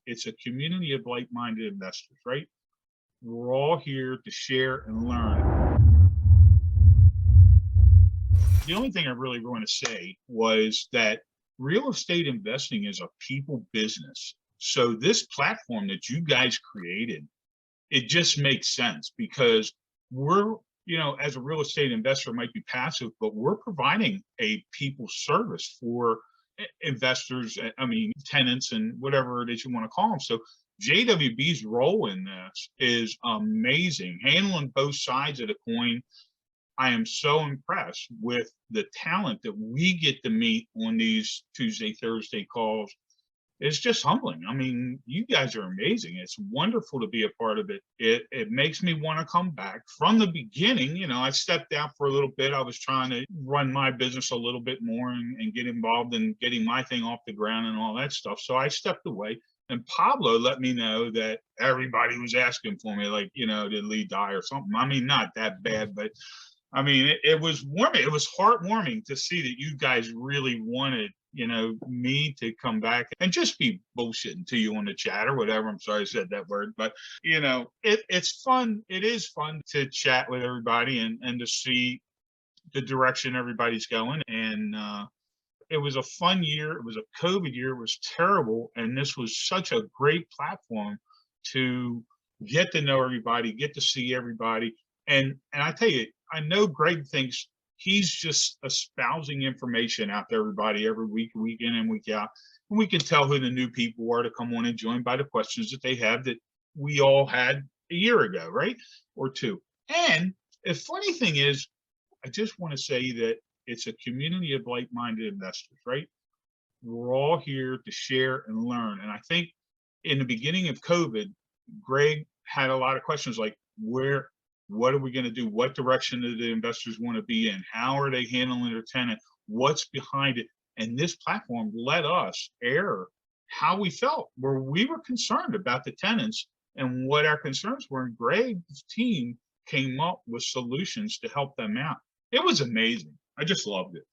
it's a community of like-minded investors, right? We're all here to share and learn. The only thing I really want to say was that real estate investing is a people business. So this platform that you guys created, it just makes sense because we're, as a real estate investor might be passive, but we're providing a people service for investors, I mean, tenants and whatever it is you want to call them. So JWB's role in this is amazing, handling both sides of the coin. I am so impressed with the talent that we get to meet on these Tuesday, Thursday calls. It's just humbling. I mean, you guys are amazing. It's wonderful to be a part of it. It makes me want to come back. From the beginning, I stepped out for a little bit. I was trying to run my business a little bit more and get involved in getting my thing off the ground and all that stuff. So I stepped away. And Pablo let me know that everybody was asking for me, like, did Lee die or something? I mean, not that bad, but I mean, it was warming. It was heartwarming to see that you guys really wanted, me to come back and just be bullshitting to you on the chat or whatever. I'm sorry I said that word, but it's fun. It is fun to chat with everybody and to see the direction everybody's going. And it was a fun year. It was a COVID year. It was terrible. And this was such a great platform to get to know everybody, get to see everybody. And I tell you, I know Greg thinks he's just espousing information out to everybody every week, week in and week out. And we can tell who the new people are to come on and join by the questions that they have that we all had a year ago, right? Or two. And the funny thing is, I just want to say that it's a community of like-minded investors, right? We're all here to share and learn. And I think in the beginning of COVID, Greg had a lot of questions like, what are we going to do? What direction do the investors want to be in? How are they handling their tenant? What's behind it? And this platform let us air how we felt, where we were concerned about the tenants and what our concerns were. And Greg's team came up with solutions to help them out. It was amazing. I just loved it.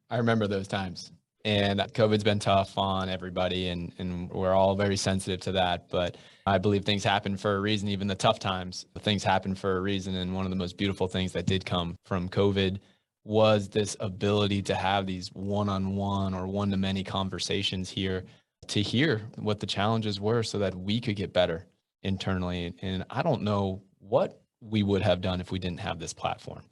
I remember those times. And COVID's been tough on everybody, and we're all very sensitive to that. But I believe things happen for a reason, even the tough times. Things happen for a reason. And one of the most beautiful things that did come from COVID was this ability to have these one-on-one or one-to-many conversations here to hear what the challenges were so that we could get better internally. And I don't know what we would have done if we didn't have this platform,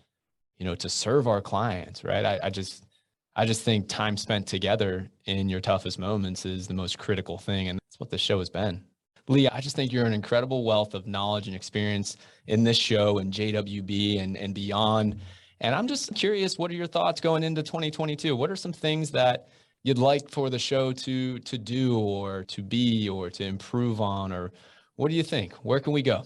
to serve our clients, right? I just think time spent together in your toughest moments is the most critical thing. And that's what the show has been. Lee, I just think you're an incredible wealth of knowledge and experience in this show and JWB and beyond. And I'm just curious, what are your thoughts going into 2022? What are some things that you'd like for the show to do or to be or to improve on? Or what do you think? Where can we go?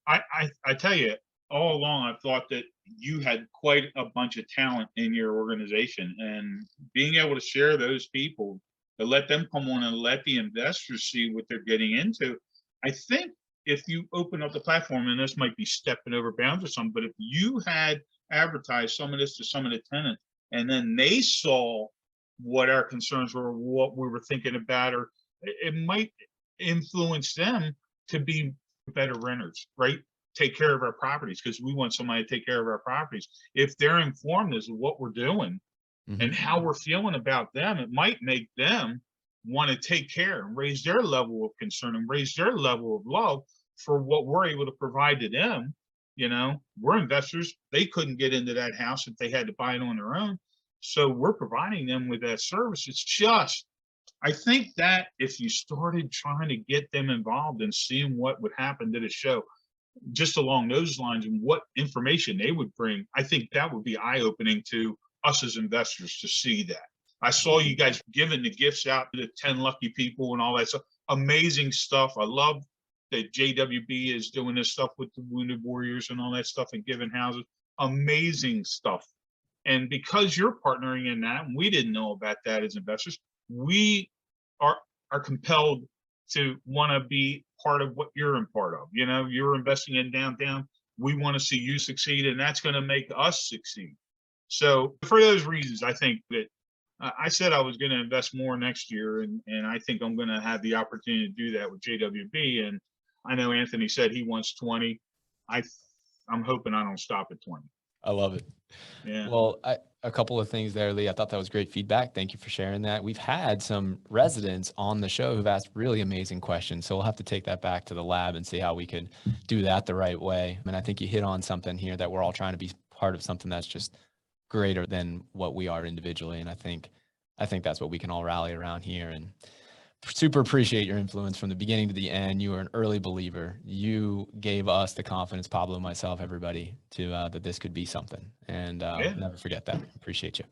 I tell you, all along, I've thought that you had quite a bunch of talent in your organization, and being able to share those people, to let them come on and let the investors see what they're getting into. I think if you open up the platform, and this might be stepping over bounds or something, but if you had advertised some of this to some of the tenants, and then they saw what our concerns were, what we were thinking about, or it might influence them to be better renters, right? Take care of our properties, because we want somebody to take care of our properties. If they're informed as to what we're doing and how we're feeling about them, it might make them want to take care and raise their level of concern and raise their level of love for what we're able to provide to them. We're investors. They couldn't get into that house if they had to buy it on their own. So we're providing them with that service. It's just, I think that if you started trying to get them involved and seeing what would happen to the show, just along those lines and what information they would bring, I think that would be eye-opening to us as investors to see that. I saw you guys giving the gifts out to the 10 lucky people and all that stuff. Amazing stuff. I love that JWB is doing this stuff with the Wounded Warriors and all that stuff and giving houses. Amazing stuff. And because you're partnering in that, and we didn't know about that as investors, we are compelled to want to be part of what you're in part of. You're investing in downtown. We want to see you succeed, and that's going to make us succeed. So for those reasons, I think that I said I was going to invest more next year, and I think I'm going to have the opportunity to do that with JWB. And I know Anthony said he wants 20. I I'm hoping I don't stop at 20. I love it. Yeah. Well, a couple of things there, Lee. I thought that was great feedback. Thank you for sharing that. We've had some residents on the show who've asked really amazing questions. So we'll have to take that back to the lab and see how we could do that the right way. And I think you hit on something here that we're all trying to be part of something that's just greater than what we are individually. And I think that's what we can all rally around here. And super appreciate your influence from the beginning to the end. You were an early believer. You gave us the confidence, Pablo, myself, everybody, to that this could be something. And Yeah. never forget that. Appreciate you.